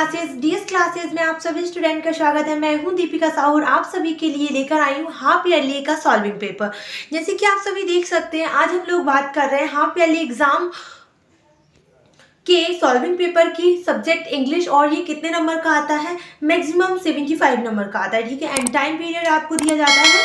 DS classes में आप सभी स्टूडेंट का स्वागत है। मैं हूं दीपिका साहू और आप सभी के लिए लेकर आई हूं हाफ ईयरली का सॉल्विंग पेपर। जैसे कि आप सभी देख सकते हैं, आज हम लोग बात कर रहे हैं हाफ ईयरली एग्जाम के सॉल्विंग पेपर की सब्जेक्ट इंग्लिश, और ये कितने नंबर का आता है? मैक्सिमम 75 नंबर का आता है, ठीक है। एंड टाइम पीरियड आपको दिया जाता है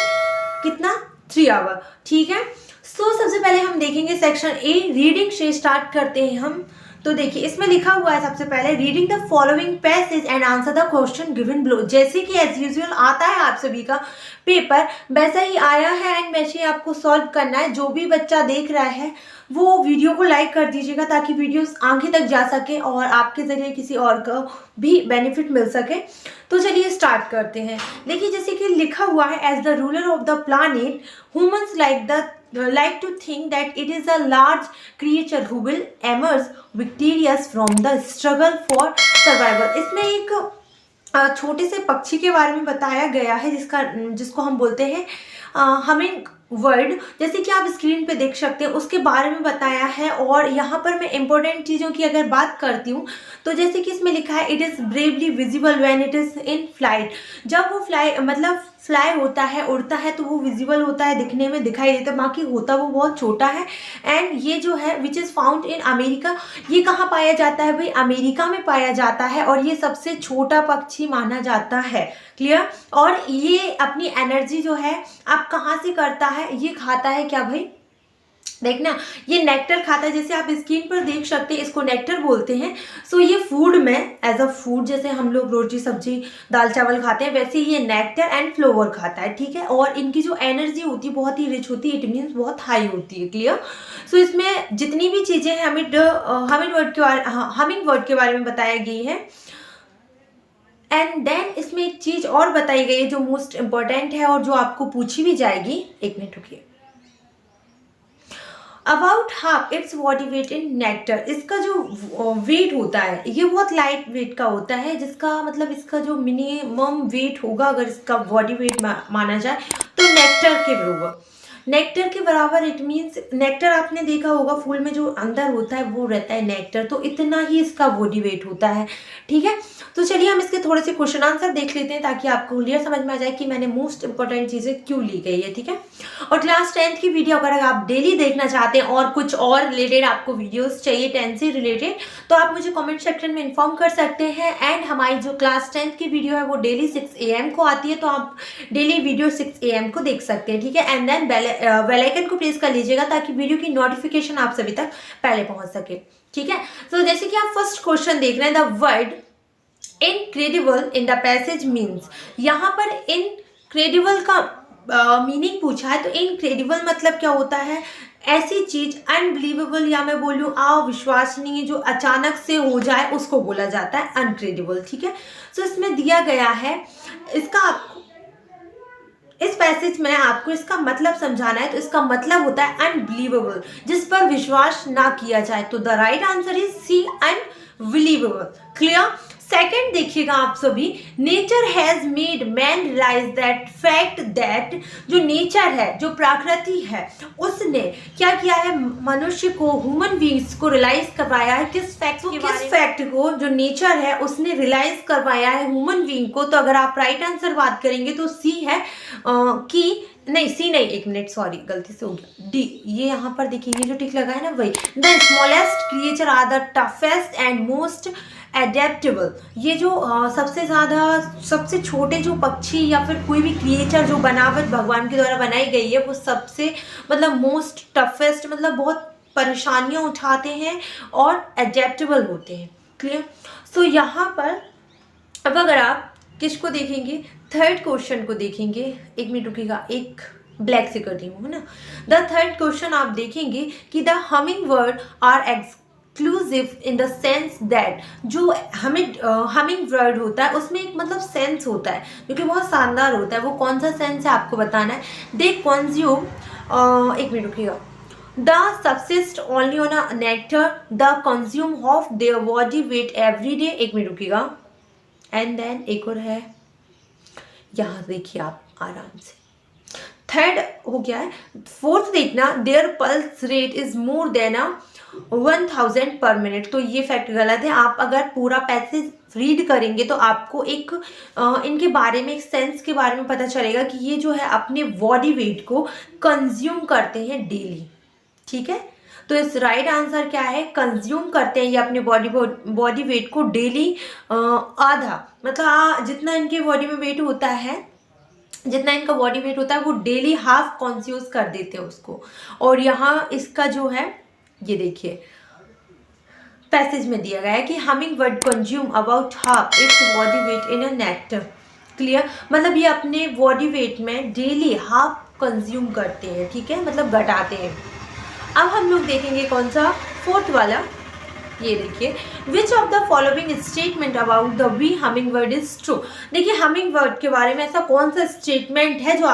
कितना? 3 आवर, ठीक है। सबसे पहले हम देखेंगे सेक्शन ए, रीडिंग से स्टार्ट करते हैं हम। तो देखिए, इसमें लिखा हुआ है सबसे पहले, reading the following passage and answer the question given below. जैसे कि एज यूजुअल आता है आप सभी का पेपर, वैसा ही आया है एंड वैसे ही आपको सॉल्व करना है। जो भी बच्चा देख रहा है वो वीडियो को लाइक कर दीजिएगा ताकि वीडियो आगे तक जा सके और आपके जरिए किसी और को भी बेनिफिट मिल सके। तो चलिए स्टार्ट करते हैं। देखिए, जैसे कि लिखा हुआ है, as the ruler of the planet humans like to think that it is a large creature who will emerge victorious from the struggle for survival। इसमें एक छोटे से पक्षी के बारे में बताया गया है जिसको हम बोलते हैं हमिंग वर्ड। जैसे कि आप स्क्रीन पे देख सकते हैं, उसके बारे में बताया है। और यहाँ पर मैं इंपॉर्टेंट चीज़ों की अगर बात करती हूँ तो जैसे कि इसमें लिखा है, it is bravely visible when it is in flight. जब वो फ्लाई होता है, उड़ता है, तो वो विजिबल होता है, दिखने में दिखाई देता है, बाकी होता वो बहुत छोटा है। एंड ये जो है which is found in America, ये कहाँ पाया जाता है भाई? अमेरिका में पाया जाता है और ये सबसे छोटा पक्षी माना जाता है। क्लियर? और ये अपनी एनर्जी जो है आप कहाँ से करता है? ये खाता है क्या भाई? देखना, ये नेक्टर खाता है। जैसे आप स्क्रीन पर देख सकते हैं, इसको नेक्टर बोलते हैं। ये फूड में एज अ फूड, जैसे हम लोग रोटी सब्जी दाल चावल खाते हैं, वैसे ये नेक्टर एंड फ्लोवर खाता है, ठीक है। और इनकी जो एनर्जी होती है बहुत ही रिच होती है, इट मीन्स बहुत हाई होती है। क्लियर? इसमें जितनी भी चीज़ें हैं हमिंग वर्ड के बारे में बताया गई है। एंड देन इसमें एक चीज़ और बताई गई है जो मोस्ट इम्पॉर्टेंट है और जो आपको पूछी भी जाएगी। एक मिनट रुकिए। About half its body weight in nectar. इसका जो वेट होता है ये बहुत लाइट वेट का होता है, जिसका मतलब इसका जो मिनिमम वेट होगा अगर इसका बॉडी वेट माना जाए तो नेक्टर के बराबर इट मीन्स, नेक्टर आपने देखा होगा फूल में जो अंदर होता है वो रहता है नेक्टर, तो इतना ही इसका बॉडी वेट होता है, ठीक है। तो चलिए हम इसके थोड़े से क्वेश्चन आंसर देख लेते हैं ताकि आपको क्लियर समझ में आ जाए कि मैंने मोस्ट इंपॉर्टेंट चीज़ें क्यों ली गई है, ठीक है। और क्लास 10th की वीडियो अगर आप डेली देखना चाहते हैं और कुछ और रिलेटेड आपको वीडियोस चाहिए 10 से रिलेटेड, तो आप मुझे कमेंट सेक्शन में इन्फॉर्म कर सकते हैं। एंड हमारी जो क्लास 10th की वीडियो है वो डेली 6 AM को आती है, तो आप डेली वीडियो 6 AM को देख सकते हैं, ठीक है। एंड देन बेल आइकन को प्रेस कर लीजिएगा ताकि वीडियो की नोटिफिकेशन आप सभी तक पहले पहुंच सके, ठीक है। तो जैसे कि आप फर्स्ट क्वेश्चन देख रहे हैं, the word incredible in the passage means. यहाँ पर इनक्रेडिबल का मीनिंग पूछा है, तो इनक्रेडिबल मतलब क्या होता है? ऐसी चीज, अनबिलीवेबल या मैं बोलूँ अविश्वसनीय, जो अचानक से हो जाए उसको बोला जाता है अनक्रेडिबल, ठीक है। इसमें दिया गया है, इसका आपको इस पैसेज में आपको इसका मतलब समझाना है। तो इसका मतलब होता है अनबिलीवेबल, जिस पर विश्वास ना किया जाए। तो the right answer is C, unbelievable. Clear? Second देखिएगा आप सभी, nature has made man realize that fact that, जो नेचर है, जो प्रकृति है, उसने क्या किया है? मनुष्य को, ह्यूमन बींग्स को रियलाइज करवाया है। किस फैक्ट को? जो नेचर है उसने रियलाइज करवाया है ह्यूमन बींग को। तो अगर आप राइट आंसर बात करेंगे तो सी है कि नहीं, सी नहीं, एक मिनट, सॉरी गलती से हो गया, डी। ये यहाँ पर देखिए, ये जो टिक लगा है ना, वही। The smallest creature are the toughest and most adaptable. ये जो सबसे छोटे जो पक्षी या फिर कोई भी क्रिएचर जो बनावट भगवान के द्वारा बनाई गई है, वो सबसे मतलब मोस्ट टफेस्ट, मतलब बहुत परेशानियां उठाते हैं और एडेप्टेबल होते हैं। क्लियर? यहाँ पर अब अगर आप किसको देखेंगे, थर्ड क्वेश्चन को देखेंगे। एक मिनट रुकिएगा, एक ब्लैक से कर दी हूँ, है ना। द थर्ड क्वेश्चन आप देखेंगे कि the humming word are exclusive in the sense that, जो हमिंग वर्ड होता है उसमें एक मतलब सेंस होता है जो कि बहुत शानदार होता है। वो कौन सा सेंस है आपको बताना है। दे कंज्यूम, एक मिनट रुकिएगा, they subsist only on a nectar, they consume of their body weight every day. एक मिनट रुकिएगा। एंड देन एक और है, यहाँ देखिए आप आराम से, थर्ड हो गया है। फोर्थ देखना, their pulse rate is more than a 1000 per minute. तो ये फैक्ट गलत है। आप अगर पूरा पैसेज रीड करेंगे तो आपको एक इनके बारे में, एक सेंस के बारे में पता चलेगा कि ये जो है अपने बॉडी वेट को कंज्यूम करते हैं डेली। ठीक है, तो इस राइट आंसर क्या है, कंज्यूम करते हैं ये अपने बॉडी वेट को डेली आधा, मतलब जितना इनके बॉडी में वेट होता है, जितना इनका बॉडी वेट होता है वो डेली हाफ कॉन्ज्यूम कर देते हैं उसको। और यहाँ इसका जो है ये देखिए पैसेज में दिया गया है कि humming bird consume about half its body weight in a nectar. Clear, मतलब ये अपने बॉडी वेट में डेली हाफ कंज्यूम करते हैं। ठीक है, मतलब घटाते हैं। अब हम लोग देखेंगे कौन सा, फोर्थ वाला। ये देखिए, which of the following statement about the bee humming bird is true. देखिए हमिंग बर्ड के बारे में ऐसा कौन सा स्टेटमेंट है जो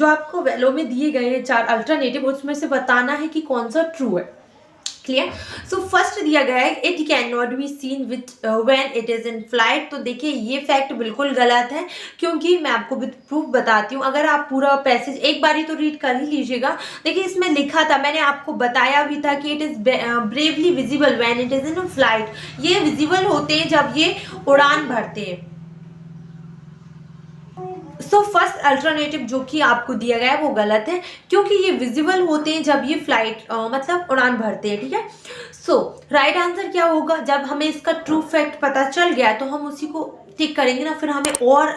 आपको वैल्यू में दिए गए हैं 4 अल्टरनेटिव, उसमें से बताना है कि कौन सा ट्रू है। क्लियर, सो फर्स्ट दिया गया है it can not be seen with when it is in flight. तो देखिए ये फैक्ट बिल्कुल गलत है, क्योंकि मैं आपको विद प्रूफ बताती हूँ। अगर आप पूरा पैसेज एक बारी तो रीड कर ही लीजिएगा। देखिए इसमें लिखा था, मैंने आपको बताया भी था कि it is bravely visible when it is in flight. ये विजिबल होते हैं जब ये उड़ान भरते हैं। सो फर्स्ट अल्टरनेटिव जो कि आपको दिया गया है वो गलत है, क्योंकि ये विजिबल होते हैं जब ये फ्लाइट मतलब उड़ान भरते हैं। ठीक है, सो राइट आंसर क्या होगा, जब हमें इसका ट्रू फैक्ट पता चल गया तो हम उसी को टिक करेंगे ना, फिर हमें और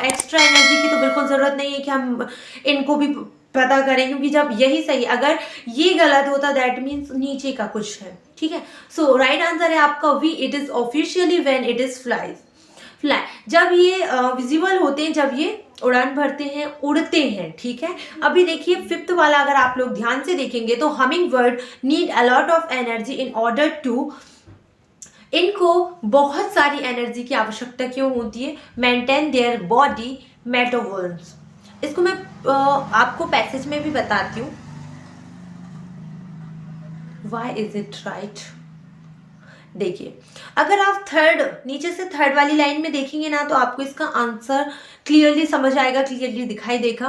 एक्स्ट्रा एनर्जी की तो बिल्कुल ज़रूरत नहीं है कि हम इनको भी पता करें, क्योंकि जब यही सही, अगर ये गलत होता दैट मीन्स नीचे का कुछ है। ठीक है, सो राइट आंसर है आपका V, it is officially when it is fly. जब ये विजिबल होते हैं, जब ये उड़ान भरते हैं, उड़ते हैं। ठीक है, अभी देखिए फिफ्थ वाला अगर आप लोग ध्यान से देखेंगे तो humming bird need a lot of energy in order to, इनको बहुत सारी एनर्जी की आवश्यकता क्यों होती है, मेंटेन देयर बॉडी मेटाबॉलिज्म। इसको मैं आपको पैसेज में भी बताती हूँ। Why is it right. देखिए अगर आप नीचे से थर्ड वाली लाइन में देखेंगे ना तो आपको इसका आंसर क्लियरली समझ आएगा, क्लियरली दिखाई देगा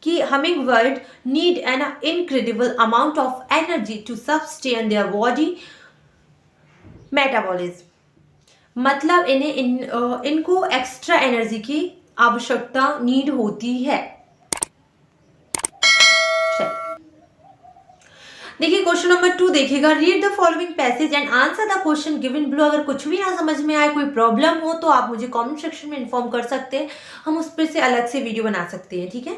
कि humming bird need an incredible amount of energy to sustain their body metabolism. मतलब इनको एक्स्ट्रा एनर्जी की आवश्यकता नीड होती है। देखिए क्वेश्चन नंबर 2 देखिएगा, read the following passage and answer the question given below. अगर कुछ भी ना समझ में आए, कोई प्रॉब्लम हो तो आप मुझे कमेंट सेक्शन में इन्फॉर्म कर सकते हैं, हम उस पर से अलग से वीडियो बना सकते हैं। ठीक है,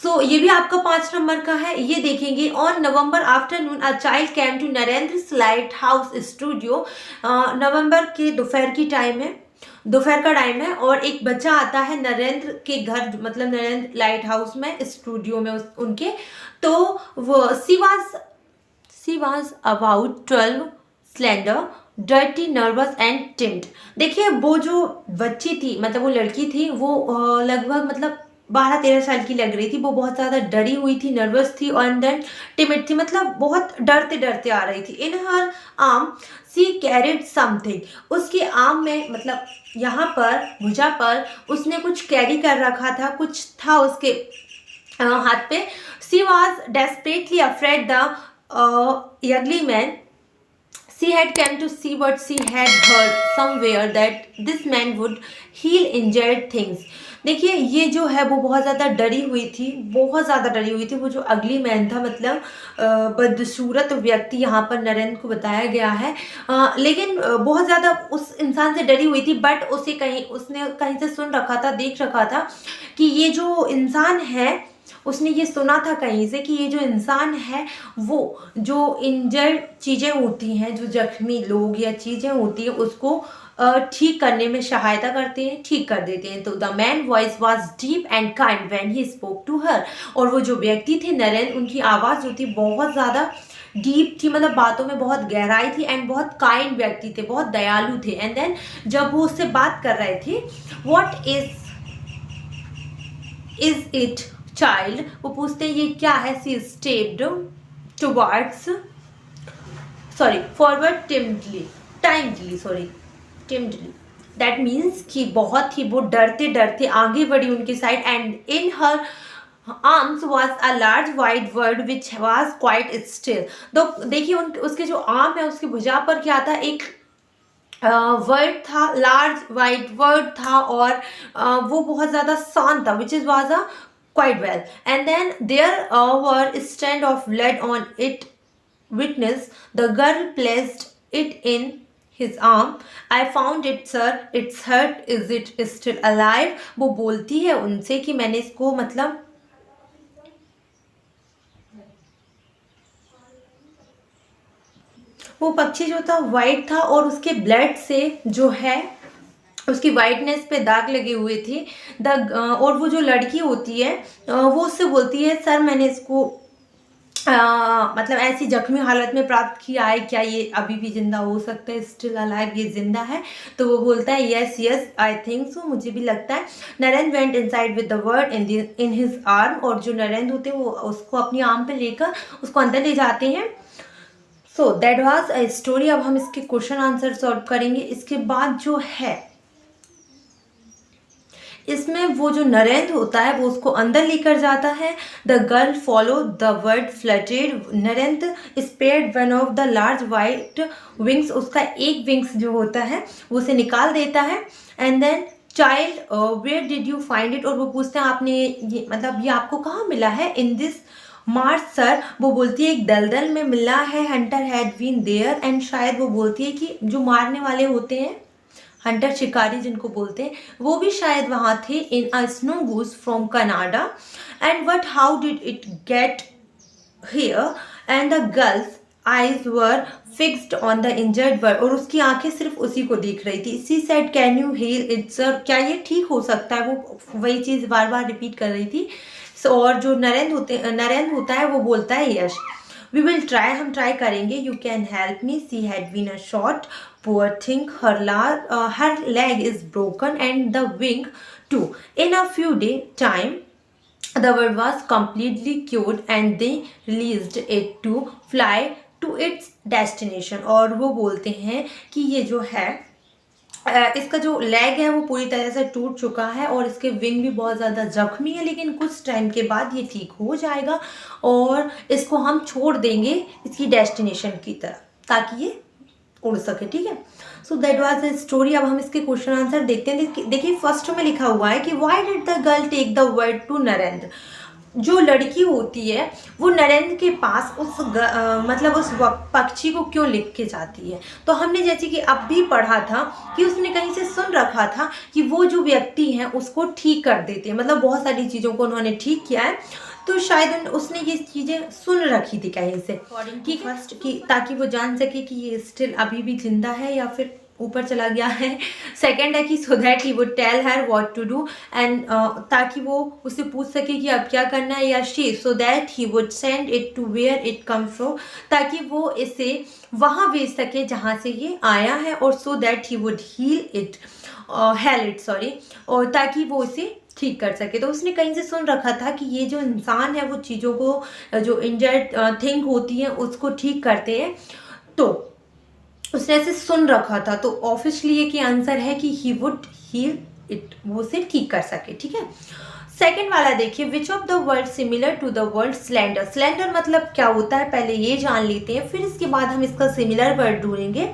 सो ये भी आपका 5 नंबर का है। ये देखेंगे, on November afternoon a child came to Narendra lighthouse studio. नवंबर के दोपहर की टाइम है, दोपहर का टाइम है और एक बच्चा आता है नरेंद्र के घर, मतलब नरेंद्र लाइट हाउस में, स्टूडियो में उनके। तो वो she was about 12, slender, dirty, nervous and timid। देखिए वो जो बच्ची थी, मतलब वो लड़की थी, वो लगभग मतलब 12-13 साल की लग रही थी। वो बहुत ज़्यादा डरी हुई थी, नर्वस थी और देन टिमिड थी, मतलब बहुत डरते डरते आ रही थी। In her arm she carried something, उसके आर्म में मतलब यहाँ पर भुजा पर उसने कुछ कैरी कर रखा था, कुछ था उसके हाथ पे। She was desperately afraid the ugly man, she had come to see what she had heard somewhere that this man would heal injured things। देखिए ये जो है वो बहुत ज़्यादा डरी हुई थी, बहुत ज़्यादा डरी हुई थी। वो जो अगली मैन था, मतलब बदसूरत व्यक्ति यहाँ पर नरेंद्र को बताया गया है, लेकिन बहुत ज़्यादा उस इंसान से डरी हुई थी। बट उसने कहीं से सुन रखा था, देख रखा था कि ये जो इंसान है, उसने ये सुना था कहीं से कि ये जो इंसान है वो जो इंजर्ड चीज़ें होती हैं, जो जख्मी लोग या चीज़ें होती हैं, उसको ठीक करने में सहायता करते हैं, ठीक कर देते हैं। तो the man voice was deep and kind when he spoke to her. और वो जो व्यक्ति थे नरेंद्र, उनकी आवाज़ जो थी बहुत ज़्यादा डीप थी, मतलब बातों में बहुत गहराई थी एंड बहुत काइंड व्यक्ति थे, बहुत दयालु थे। एंड देन जब वो उससे बात कर रहे थे, व्हाट इज इट चाइल्ड, वो पूछते हैं ये क्या है। She stepped towards forward timidly, that means कि बहुत ही वो डरते डरते आगे बढ़ी उनके side. And in her arms was a large white bird which was quite still. तो देखिए उसके जो आर्म है उसकी भुजा पर क्या था, एक वर्ड था, लार्ज वाइट वर्ड था, और वो बहुत ज़्यादा शांत था, which is was a quite well. And then there were stand of blood on it witness. The girl placed it in his arm. I found it, sir. It's hurt. Is it still alive? वो बोलती है उनसे कि मैंने इसको मतलब वो पक्षी जो था वाइट था और उसके ब्लड से जो है उसकी वाइटनेस पे दाग लगे हुए थे। और वो जो लड़की होती है वो उससे बोलती है, सर मैंने इसको मतलब ऐसी जख्मी हालत में प्राप्त किया है, क्या ये अभी भी जिंदा हो सकता है, स्टिल अलाइव, ये जिंदा है? तो वो बोलता है yes yes I think so, मुझे भी लगता है। Narendra went inside with the word in his arm. और जो नरेंद्र होते हैं वो उसको अपनी आर्म पे लेकर उसको अंदर ले जाते हैं। So that was a story. अब हम इसके क्वेश्चन आंसर सॉल्व करेंगे। इसके बाद जो है इसमें वो जो नरेंद्र होता है वो उसको अंदर लेकर जाता है। The girl follow the bird fluttered. Narendra spared one of the large white wings. उसका एक विंग्स जो होता है वो उसे निकाल देता है। And then child where did you find it. और वो पूछते हैं आपने ये मतलब ये आपको कहाँ मिला है? In this marsh sir. वो बोलती है एक दलदल में मिला है। Hunter had been there. And शायद वो बोलती है कि जो मारने वाले होते हैं, हंटर शिकारी जिनको बोलते हैं, वो भी शायद वहाँ थे। In a snow goose from Canada. And what how did it get here? And the girl's eyes were fixed on the injured bird. और उसकी आंखें सिर्फ उसी को देख रही थी। She said can you heal it sir. क्या ये ठीक हो सकता है? वो वही चीज़ बार बार रिपीट कर रही थी। और जो नरेंद्र होता है वो बोलता है यश। वी विल ट्राई, हम ट्राई करेंगे। You can help me, she had been a shot, poor thing, her leg is broken and the wing too. In a few day time the bird was completely cured and they released it to fly to its destination. और वो बोलते हैं कि ये जो है इसका जो लेग है वो पूरी तरह से टूट चुका है और इसके विंग भी बहुत ज़्यादा जख्मी है, लेकिन कुछ टाइम के बाद ये ठीक हो जाएगा और इसको हम छोड़ देंगे इसकी डेस्टिनेशन की तरफ ताकि ये उड़ सके। ठीक है, so that was the story. अब हम इसके क्वेश्चन आंसर देखते हैं। देखिए फर्स्ट में लिखा हुआ है कि why did the girl take the word to Narendra. जो लड़की होती है वो नरेंद्र के पास मतलब उस पक्षी को क्यों लिख के जाती है? तो हमने जैसे कि अब भी पढ़ा था कि उसने कहीं से सुन रखा था कि वो जो व्यक्ति हैं उसको ठीक कर देते हैं, मतलब बहुत सारी चीज़ों को उन्होंने ठीक किया है। तो शायद उसने ये चीज़ें सुन रखी थी कहीं से कि फर्स्ट की, ताकि वो जान सके कि ये स्टिल अभी भी जिंदा है या फिर ऊपर चला गया है। सेकंड है कि so that he would tell her what to do and ताकि वो उससे पूछ सके कि अब क्या करना है, या she so that he would send it to where it come from, ताकि वो इसे वहाँ भेज सके जहाँ से ये आया है। और so that he would heal it hell it sorry, और ताकि वो इसे ठीक कर सके। तो उसने कहीं से सुन रखा था कि ये जो इंसान है वो चीज़ों को जो इंजर्ड थिंग होती है उसको ठीक करते हैं, तो उसने ऐसे सुन रखा था। तो ऑब्वियसली ये की आंसर है कि ही वुड हील इट, वो उसे ठीक कर सके। ठीक है, सेकेंड वाला देखिए, which of the word similar to the word slender. Slender मतलब क्या होता है पहले ये जान लेते हैं, फिर इसके बाद हम इसका सिमिलर वर्ड ढूंढेंगे।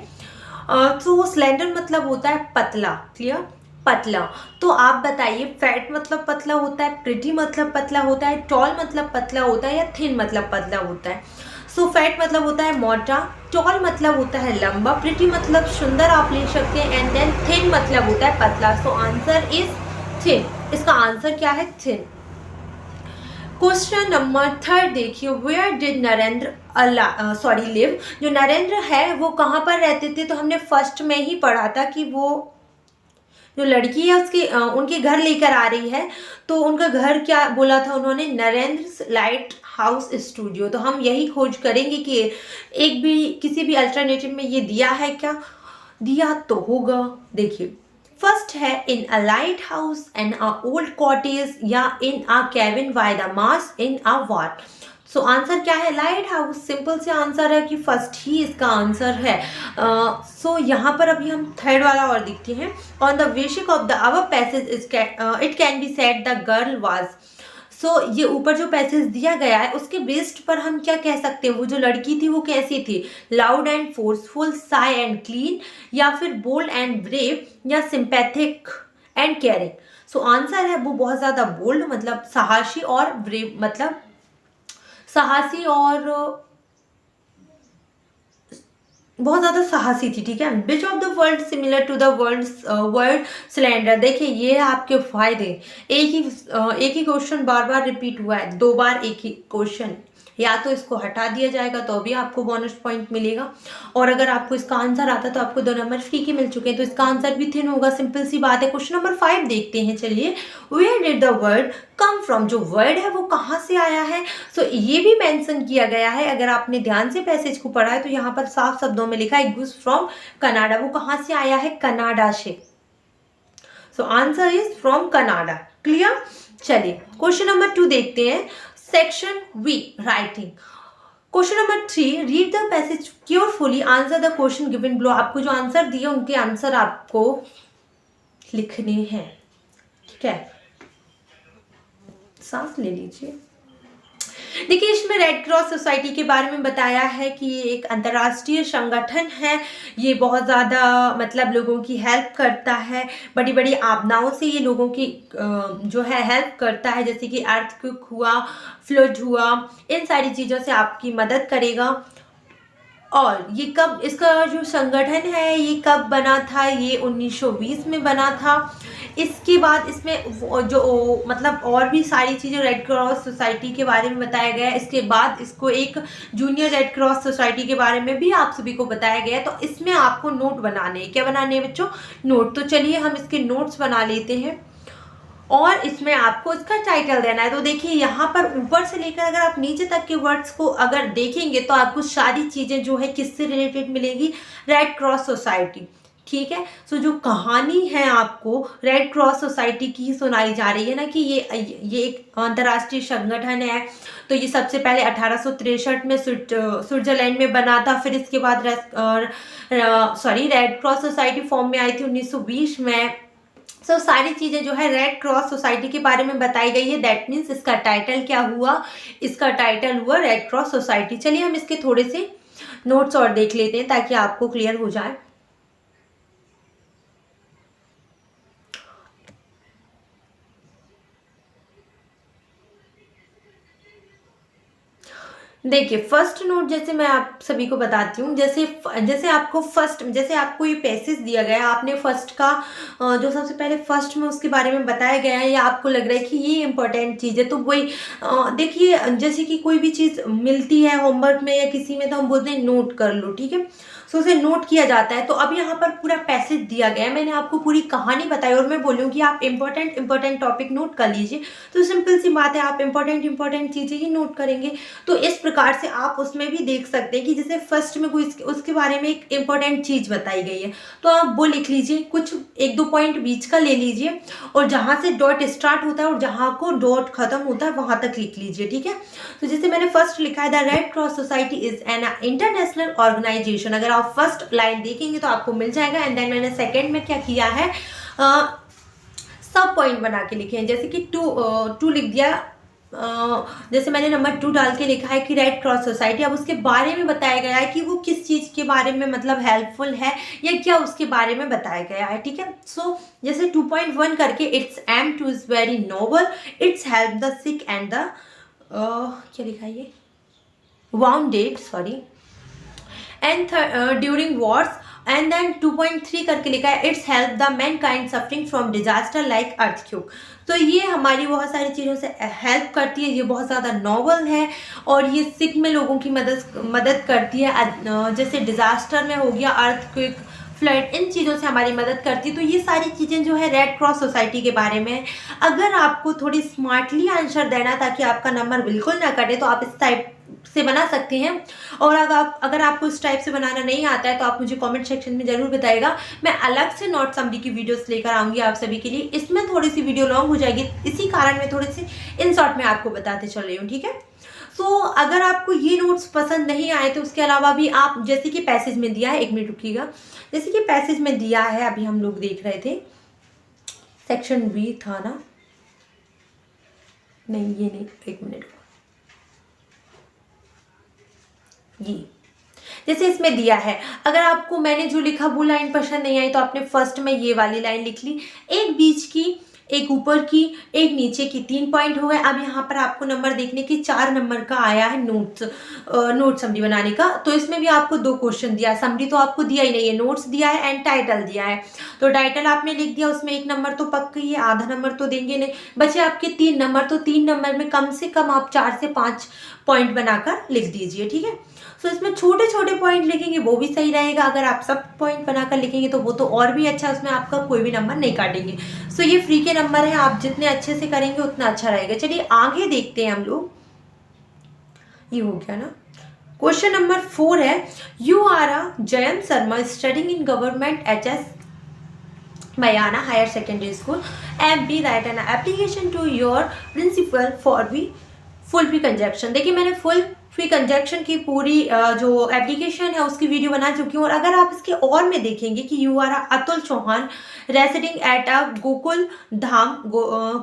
तो स्लेंडर मतलब होता है पतला, क्लियर, पतला। तो आप बताइए फैट मतलब पतला होता है, प्रिटी मतलब पतला होता है, टॉल मतलब पतला होता है, या थिन मतलब पतला होता है? सो फैट मतलब होता है मोटा, टॉल मतलब होता है लंबा, प्रिटी मतलब सुंदर आप ले सकते हैं, एंड देन थिन मतलब होता है पतला। सो आंसर इज थिन। इसका आंसर क्या है? थिन। क्वेश्चन नंबर थर्ड देखिए, वेयर डिड नरेंद्र लिव। जो नरेंद्र है वो कहाँ पर रहते थे? तो हमने फर्स्ट में ही पढ़ा था कि वो जो लड़की है उसके उनके घर लेकर आ रही है। तो उनका घर क्या बोला था उन्होंने? Narendra lighthouse studio. तो हम यही खोज करेंगे कि एक भी किसी भी अल्टरनेटिव में ये दिया है क्या? दिया तो होगा। देखिए फर्स्ट है in a lighthouse, in a old cottage, या in a cabin by the marsh, in a boat. So answer क्या है? Lighthouse. सिंपल से आंसर है कि फर्स्ट ही इसका आंसर है। सो यहाँ पर अभी हम थर्ड वाला और देखते हैं। On the basis of the above passage it can be said the girl was. So ये ऊपर जो पैसेज दिया गया है उसके बेस्ड पर हम क्या कह सकते हैं, वो जो लड़की थी वो कैसी थी, loud and forceful, Sai and clean, या फिर बोल्ड एंड ब्रेव, या sympathetic and caring. So answer है वो बहुत ज़्यादा बोल्ड मतलब साहसी, और ब्रेव मतलब साहसी और बहुत ज़्यादा साहसी थी। ठीक है, which of the word similar to the word cylinder. देखिए ये आपके फायदे, एक ही क्वेश्चन बार बार रिपीट हुआ है, 2 बार एक ही क्वेश्चन, या तो इसको हटा दिया जाएगा तो भी आपको बोनस पॉइंट मिलेगा, और अगर आपको इसका आंसर आता तो आपको 2 नंबर फ्री के मिल चुके हैं, तो इसका आंसर भी थिन होगा, सिंपल सी बात है। क्वेश्चन नंबर 5 देखते हैं, चलिए। Where did the word come from, जो वर्ड है वो कहाँ से आया है। सो ये भी मेंशन किया गया है, अगर आपने ध्यान से पैसेज को पढ़ा है तो यहाँ पर साफ शब्दों में लिखा है गुड्स फ्रॉम कनाडा, वो कहाँ से आया है, कनाडा से। So answer is from Canada. Clear. चलिए क्वेश्चन नंबर 2 देखते हैं, section V writing. Question number 3, read the passage carefully, answer the question given below. आपको जो आंसर दिए उनके आंसर आपको लिखने हैं। ठीक है, सांस ले लीजिए। देखिए इसमें रेड क्रॉस सोसाइटी के बारे में बताया है कि ये एक अंतर्राष्ट्रीय संगठन है, ये बहुत ज़्यादा मतलब लोगों की हेल्प करता है, बड़ी बड़ी आपदाओं से ये लोगों की जो है हेल्प करता है, जैसे कि अर्थक्वेक हुआ, फ्लड हुआ, इन सारी चीज़ों से आपकी मदद करेगा। और ये कब, इसका जो संगठन है ये कब बना था, ये 1920 में बना था। इसके बाद इसमें जो मतलब और भी सारी चीज़ें रेड क्रॉस सोसाइटी के बारे में बताया गया है। इसके बाद इसको एक जूनियर रेड क्रॉस सोसाइटी के बारे में भी आप सभी को बताया गया है। तो इसमें आपको नोट बनाने हैं, क्या बनाने हैं बच्चों, नोट। तो चलिए हम इसके नोट्स बना लेते हैं, और इसमें आपको इसका टाइटल देना है। तो देखिए यहाँ पर ऊपर से लेकर अगर आप नीचे तक के वर्ड्स को अगर देखेंगे तो आपको सारी चीज़ें जो है किससे रिलेटेड मिलेगी, रेड क्रॉस सोसाइटी। ठीक है, सो जो कहानी है आपको रेड क्रॉस सोसाइटी की ही सुनाई जा रही है ना, कि ये एक अंतर्राष्ट्रीय संगठन है। तो ये सबसे पहले 1863 में स्विट्जरलैंड में बना था, फिर इसके बाद रेड क्रॉस सोसाइटी फॉर्म में आई थी 1920 में। सो सारी चीज़ें जो है रेड क्रॉस सोसाइटी के बारे में बताई गई है। दैट मीन्स इसका टाइटल क्या हुआ, इसका टाइटल हुआ रेड क्रॉस सोसाइटी। चलिए हम इसके थोड़े से नोट्स और देख लेते हैं ताकि आपको क्लियर हो जाए। देखिए फर्स्ट नोट जैसे मैं आप सभी को बताती हूँ, जैसे आपको ये पैसेज दिया गया है, आपने फर्स्ट का जो सबसे पहले फर्स्ट में उसके बारे में बताया गया है, या आपको लग रहा है कि ये इंपॉर्टेंट चीज़ है, तो वही देखिए जैसे कि कोई भी चीज़ मिलती है होमवर्क में या किसी में तो हम बोलते हैं नोट कर लो। ठीक है, सो उसे नोट किया जाता है। तो अब यहाँ पर पूरा पैसेज दिया गया है, मैंने आपको पूरी कहानी बताई और मैं बोलूँगी आप इंपॉर्टेंट टॉपिक नोट कर लीजिए। तो सिंपल सी बात है, आप इंपॉर्टेंट चीज़ें ही नोट करेंगे। तो इस प्रकार से आप उसमें भी देख सकते हैं कि जैसे फर्स्ट में कोई उसके बारे में एक इंपॉर्टेंट चीज़ बताई गई है, तो आप वो लिख लीजिए, कुछ 1-2 पॉइंट बीच का ले लीजिए, और जहाँ से डॉट स्टार्ट होता है और जहाँ को डॉट खत्म होता है वहाँ तक लिख लीजिए। ठीक है, तो जैसे मैंने फर्स्ट लिखा है, the Red Cross Society is an international organization. अगर आप फर्स्ट लाइन देखेंगे तो आपको मिल जाएगा। एंड देन मैंने सेकेंड में क्या किया है, सब पॉइंट बना के लिखे हैं, जैसे कि टू लिख दिया, जैसे मैंने नंबर 2 डाल के लिखा है कि रेड क्रॉस सोसाइटी। अब उसके बारे में बताया गया है कि वो किस चीज़ के बारे में मतलब हेल्पफुल है या क्या उसके बारे में बताया गया है। ठीक है, सो जैसे 2.1 करके, it's aim to is very noble, it's help the sick and the क्या लिखा है ये, wounded, sorry, and during wars. And then 2.3 करके लिखा है, it's help the mankind suffering from disaster like earthquake. तो ये हमारी बहुत सारी चीज़ों से हेल्प करती है, ये बहुत ज़्यादा नॉवल है और ये सिख में लोगों की मदद करती है, जैसे डिजास्टर में हो गया, अर्थक्वेक, फ्लड, इन चीज़ों से हमारी मदद करती है। तो ये सारी चीज़ें जो है रेड क्रॉस सोसाइटी के बारे में है। अगर आपको थोड़ी स्मार्टली आंसर देना ताकि आपका नंबर बिल्कुल ना कटे, तो आप इस टाइप से बना सकते हैं। और अगर आपको इस टाइप से बनाना नहीं आता है तो आप मुझे कमेंट सेक्शन में ज़रूर बताइएगा। मैं अलग से नोट समरी की वीडियोस लेकर आऊँगी आप सभी के लिए। इसमें थोड़ी सी वीडियो लॉन्ग हो जाएगी, इसी कारण मैं थोड़ी सी इन शॉर्ट में आपको बताते चल रही हूँ। ठीक है, सो अगर आपको ये नोट्स पसंद नहीं आए तो उसके अलावा भी आप, जैसे कि पैसेज में दिया है, 1 मिनट रुकिएगा, जैसे कि पैसेज में दिया है, अभी हम लोग देख रहे थे, सेक्शन बी था ना, नहीं ये नहीं, एक मिनट, ये जैसे इसमें दिया है, अगर आपको मैंने जो लिखा वो लाइन पसंद नहीं आई तो आपने फर्स्ट में ये वाली लाइन लिख ली, एक बीच की, एक ऊपर की, एक नीचे की, 3 पॉइंट हो गए। अब यहाँ पर आपको नंबर देखने की 4 नंबर का आया है नोट समरी बनाने का। तो इसमें भी आपको 2 क्वेश्चन दिया है, समरी तो आपको दिया ही नहीं है, नोट्स दिया है एंड टाइटल दिया है। तो टाइटल आपने लिख दिया, उसमें 1 नंबर तो पक्का ही है, आधा नंबर तो देंगे नहीं, बचे आपके 3 नंबर। तो 3 नंबर में कम से कम आप 4 से 5 पॉइंट बनाकर लिख दीजिए, ठीक है। तो इसमें छोटे छोटे पॉइंट लिखेंगे वो भी सही रहेगा, अगर आप सब पॉइंट बनाकर लिखेंगे तो वो तो और भी अच्छा, उसमें आपका कोई भी नंबर नहीं काटेंगे। सो ये फ्री के नंबर है, आप जितने अच्छे से करेंगे उतना अच्छा रहेगा। चलिए आगे देखते हैं हम लोग, ये हो गया ना। क्वेश्चन नंबर 4 है, you are a Jayant Sharma studying in government HS Mayana Higher Secondary School MP, write an application to your principal for the full fee conjunction। देखिए मैंने फुल फी कंजक्शन की पूरी जो एप्लीकेशन है उसकी वीडियो बना चुकी हूँ। और अगर आप इसके और में देखेंगे कि you are Atul Chauhan residing at a Gokul Dham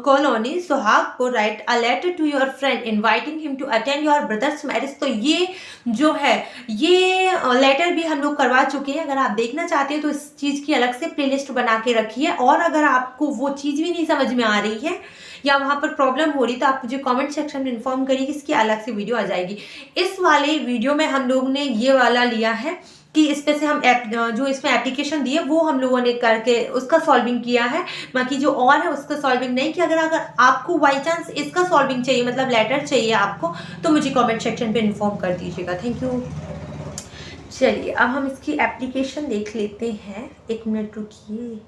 colony Sohagpur, write a letter to your friend inviting him to attend your brother's marriage. तो ये जो है ये लेटर भी हम लोग करवा चुके हैं। अगर आप देखना चाहते हैं तो इस चीज़ की अलग से प्लेलिस्ट बना के रखिए। और अगर आपको वो चीज़ भी नहीं समझ में आ रही है या वहाँ पर प्रॉब्लम हो रही तो आप मुझे कमेंट सेक्शन में इन्फॉर्म करिए कि इसकी अलग से वीडियो आ जाएगी। इस वाले वीडियो में हम लोग ने ये वाला लिया है कि इस पे से हम जो इसमें एप्लीकेशन दी है वो हम लोगों ने करके उसका सॉल्विंग किया है, बाकी जो और है उसका सॉल्विंग नहीं किया। अगर आपको बाई चांस इसका सॉल्विंग चाहिए, मतलब लेटर चाहिए आपको, तो मुझे कमेंट सेक्शन पे इन्फॉर्म कर दीजिएगा। Thank you. चलिए अब हम इसकी एप्लीकेशन देख लेते हैं, 1 मिनट रुकिए।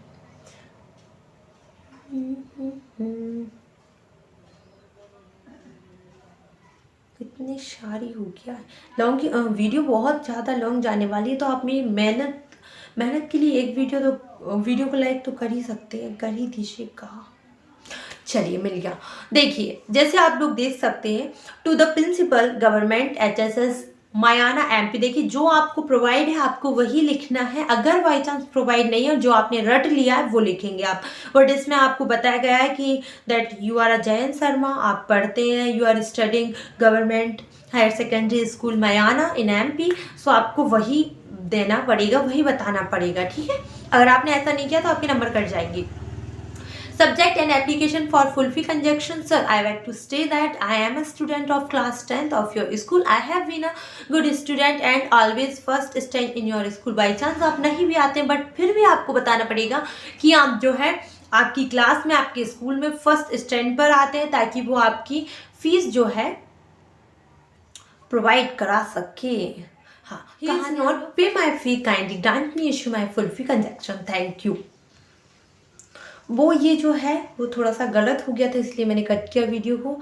इतनी सारी हो गया है लॉन्ग वीडियो, बहुत ज़्यादा लॉन्ग जाने वाली है। तो आप मेरी मेहनत के लिए एक वीडियो को लाइक तो कर ही सकते हैं, कर ही दीजिएगा। चलिए मिल गया। देखिए जैसे आप लोग देख सकते हैं, to the principal government HSS Mayana MP। देखिए जो आपको प्रोवाइड है आपको वही लिखना है, अगर बाई चांस प्रोवाइड नहीं है जो आपने रट लिया है वो लिखेंगे आप। बट इसमें आपको बताया गया है कि that you are a Jayant Sharma, आप पढ़ते हैं, you are studying government higher secondary school Mayana in MP। So आपको वही देना पड़ेगा, वही बताना पड़ेगा, ठीक है। अगर आपने ऐसा नहीं किया तो आपके नंबर कट जाएंगे। Subject and application for full fee conjunction. Sir, I like to say that I am a student of class 10th of your school. I have been a good student and always first stand in your school. By chance आप नहीं भी आते हैं but फिर भी आपको बताना पड़ेगा कि आप जो है आपकी क्लास में आपके स्कूल में फर्स्ट स्टैंड पर आते हैं, ताकि वो आपकी फीस जो है प्रोवाइड करा सके। हाँ, he is not pay my fee kindly, grant me issue my full fee conjunction, thank you। वो ये जो है वो थोड़ा सा गलत हो गया था इसलिए मैंने कट किया वीडियो को,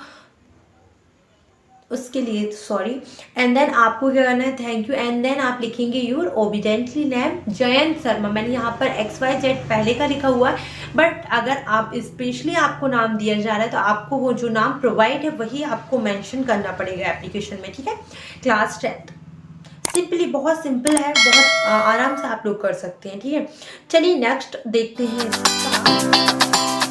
उसके लिए सॉरी। एंड देन आपको क्या करना है, थैंक यू, एंड देन आप लिखेंगे your obediently name Jayant Sharma. मैंने यहाँ पर XYZ पहले का लिखा हुआ है, बट अगर आप स्पेशली आपको नाम दिया जा रहा है तो आपको वो जो नाम प्रोवाइड है वही आपको मेंशन करना पड़ेगा एप्लीकेशन में, ठीक है। क्लास 10th सिंपली, बहुत सिंपल है, बहुत आराम से आप लोग कर सकते हैं, ठीक है। चलिए नेक्स्ट देखते हैं इसका।